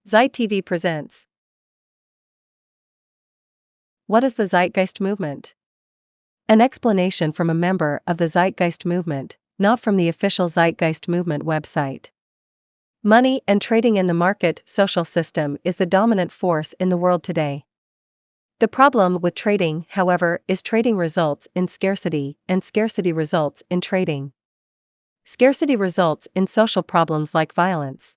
Zeit TV presents. What is the Zeitgeist movement? An explanation from a member of the Zeitgeist movement, not from the official Zeitgeist movement website. Money and trading in the market social system is the dominant force in the world today. The problem with trading, however, is trading results in scarcity, and scarcity results in trading. Scarcity results in social problems like violence.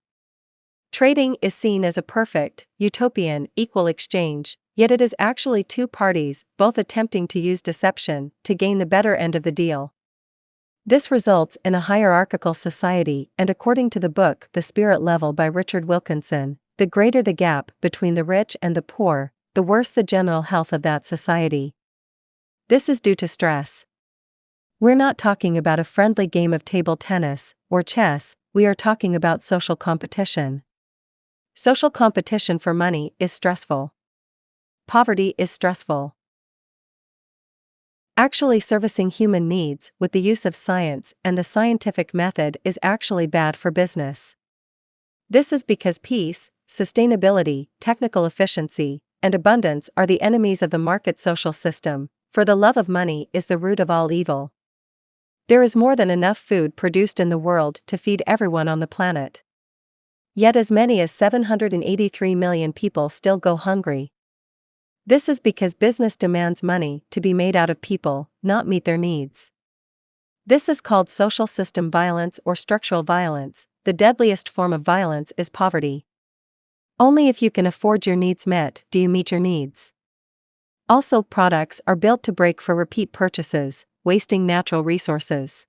Trading is seen as a perfect, utopian, equal exchange, yet it is actually two parties, both attempting to use deception to gain the better end of the deal. This results in a hierarchical society, and according to the book The Spirit Level by Richard Wilkinson, the greater the gap between the rich and the poor, the worse the general health of that society. This is due to stress. We're not talking about a friendly game of table tennis or chess, we are talking about social competition. Social competition for money is stressful. Poverty is stressful. Actually servicing human needs with the use of science and the scientific method is actually bad for business. This is because peace, sustainability, technical efficiency, and abundance are the enemies of the market social system, for the love of money is the root of all evil. There is more than enough food produced in the world to feed everyone on the planet. Yet as many as 783 million people still go hungry. This is because business demands money to be made out of people, not meet their needs. This is called social system violence or structural violence. The deadliest form of violence is poverty. Only if you can afford your needs met do you meet your needs. Also, products are built to break for repeat purchases, wasting natural resources.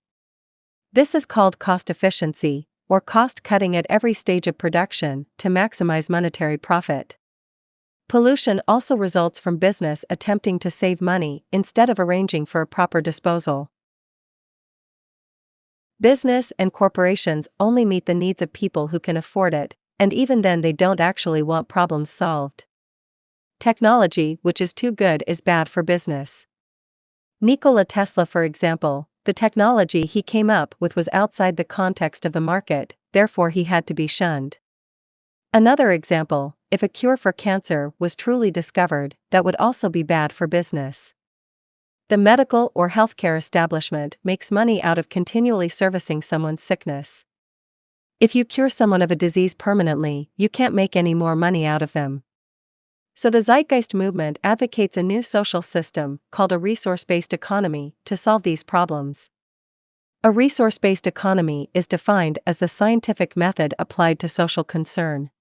This is called cost efficiency, or cost cutting at every stage of production to maximize monetary profit. Pollution also results from business attempting to save money instead of arranging for a proper disposal. Business and corporations only meet the needs of people who can afford it, and even then they don't actually want problems solved. Technology which is too good is bad for business. Nikola Tesla, for example, the technology he came up with was outside the context of the market, therefore he had to be shunned. Another example, if a cure for cancer was truly discovered, that would also be bad for business. The medical or healthcare establishment makes money out of continually servicing someone's sickness. If you cure someone of a disease permanently, you can't make any more money out of them. So the Zeitgeist movement advocates a new social system, called a resource-based economy, to solve these problems. A resource-based economy is defined as the scientific method applied to social concern.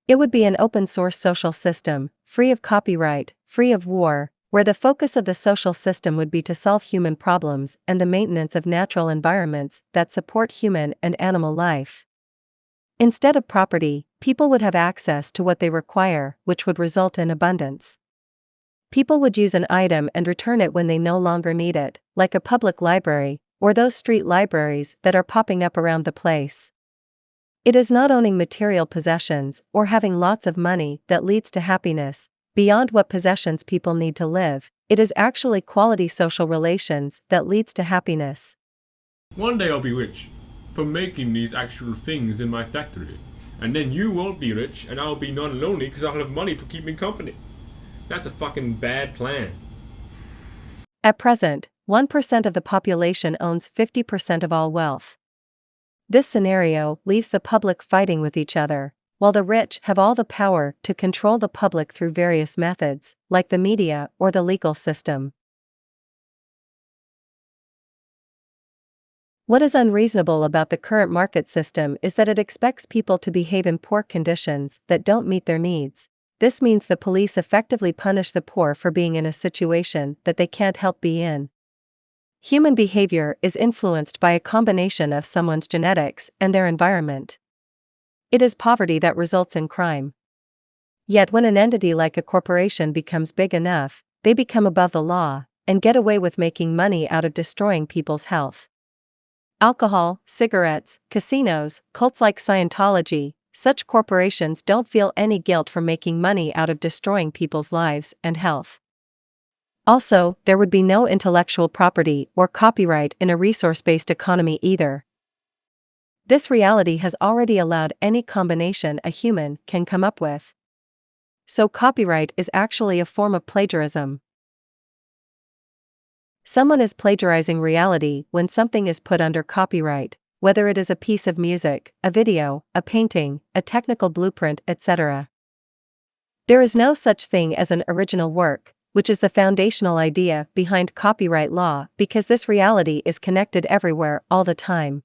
It would be an open-source social system, free of copyright, free of war, where the focus of the social system would be to solve human problems and the maintenance of natural environments that support human and animal life. Instead of property, people would have access to what they require, which would result in abundance. People would use an item and return it when they no longer need it, like a public library, or those street libraries that are popping up around the place. It is not owning material possessions or having lots of money that leads to happiness, beyond what possessions people need to live. It is actually quality social relations that leads to happiness. One day I'll be rich from making these actual things in my factory. And then you won't be rich and I'll be non-lonely because I'll have money to keep me company. That's a fucking bad plan. At present, 1% of the population owns 50% of all wealth. This scenario leaves the public fighting with each other, while the rich have all the power to control the public through various methods, like the media or the legal system. What is unreasonable about the current market system is that it expects people to behave in poor conditions that don't meet their needs. This means the police effectively punish the poor for being in a situation that they can't help be in. Human behavior is influenced by a combination of someone's genetics and their environment. It is poverty that results in crime. Yet when an entity like a corporation becomes big enough, they become above the law and get away with making money out of destroying people's health. Alcohol, cigarettes, casinos, cults like Scientology, such corporations don't feel any guilt for making money out of destroying people's lives and health. Also, there would be no intellectual property or copyright in a resource-based economy either. This reality has already allowed any combination a human can come up with. So copyright is actually a form of plagiarism. Someone is plagiarizing reality when something is put under copyright, whether it is a piece of music, a video, a painting, a technical blueprint, etc. There is no such thing as an original work, which is the foundational idea behind copyright law, because this reality is connected everywhere all the time.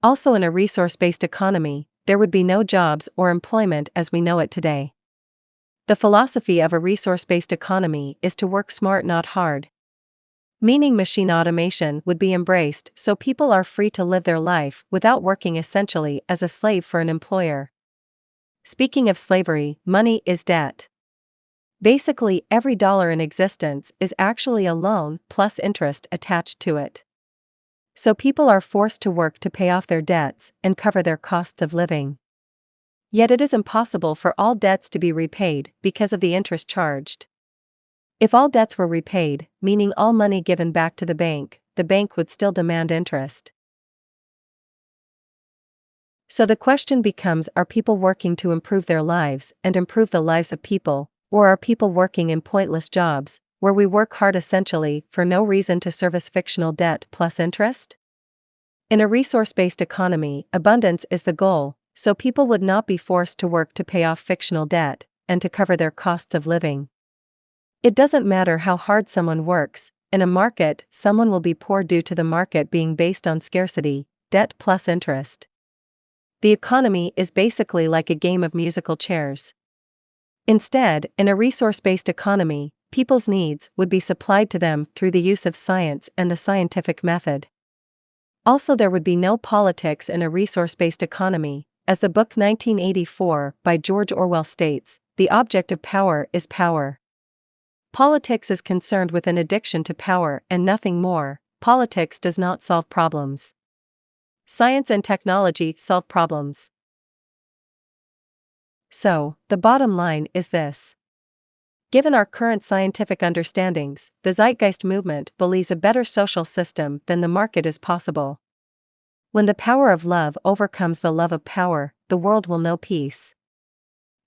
Also, in a resource-based economy, there would be no jobs or employment as we know it today. The philosophy of a resource-based economy is to work smart, not hard. Meaning machine automation would be embraced so people are free to live their life without working essentially as a slave for an employer. Speaking of slavery, money is debt. Basically, every dollar in existence is actually a loan plus interest attached to it. So people are forced to work to pay off their debts and cover their costs of living. Yet it is impossible for all debts to be repaid because of the interest charged. If all debts were repaid, meaning all money given back to the bank would still demand interest. So the question becomes, are people working to improve their lives and improve the lives of people, or are people working in pointless jobs, where we work hard essentially for no reason to service fictional debt plus interest? In a resource-based economy, abundance is the goal, so people would not be forced to work to pay off fictional debt and to cover their costs of living. It doesn't matter how hard someone works, in a market, someone will be poor due to the market being based on scarcity, debt plus interest. The economy is basically like a game of musical chairs. Instead, in a resource-based economy, people's needs would be supplied to them through the use of science and the scientific method. Also, there would be no politics in a resource-based economy, as the book 1984 by George Orwell states, the object of power is power. Politics is concerned with an addiction to power and nothing more. Politics does not solve problems. Science and technology solve problems. So, the bottom line is this. Given our current scientific understandings, the Zeitgeist movement believes a better social system than the market is possible. When the power of love overcomes the love of power, the world will know peace.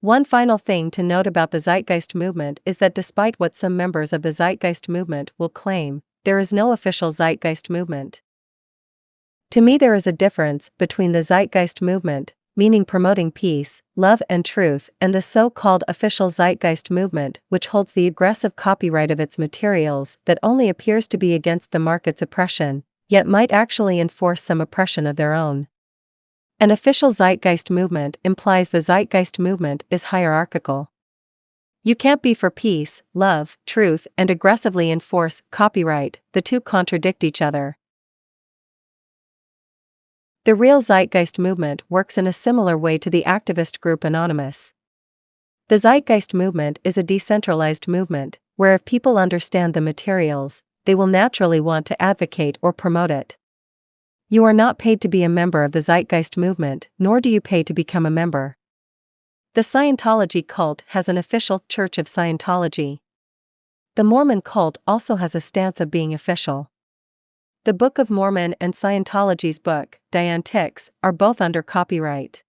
One final thing to note about the Zeitgeist movement is that despite what some members of the Zeitgeist movement will claim, there is no official Zeitgeist movement. To me, there is a difference between the Zeitgeist movement, meaning promoting peace, love and truth, and the so-called official Zeitgeist movement, which holds the aggressive copyright of its materials that only appears to be against the market's oppression, yet might actually enforce some oppression of their own. An official Zeitgeist movement implies the Zeitgeist movement is hierarchical. You can't be for peace, love, truth, and aggressively enforce copyright, the two contradict each other. The real Zeitgeist movement works in a similar way to the activist group Anonymous. The Zeitgeist movement is a decentralized movement, where if people understand the materials, they will naturally want to advocate or promote it. You are not paid to be a member of the Zeitgeist movement, nor do you pay to become a member. The Scientology cult has an official Church of Scientology. The Mormon cult also has a stance of being official. The Book of Mormon and Scientology's book, Dianetics, are both under copyright.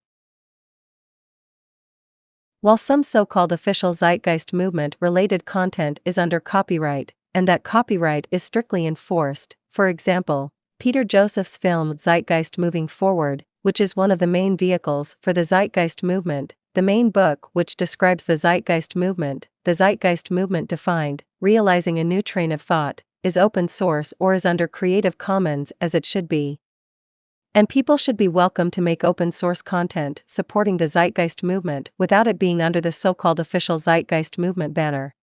While some so-called official Zeitgeist movement-related content is under copyright, and that copyright is strictly enforced, for example, Peter Joseph's film Zeitgeist Moving Forward, which is one of the main vehicles for the Zeitgeist movement, the main book which describes the Zeitgeist movement, The Zeitgeist Movement Defined, Realizing a New Train of Thought, is open source or is under Creative Commons as it should be. And people should be welcome to make open source content supporting the Zeitgeist movement without it being under the so-called official Zeitgeist movement banner.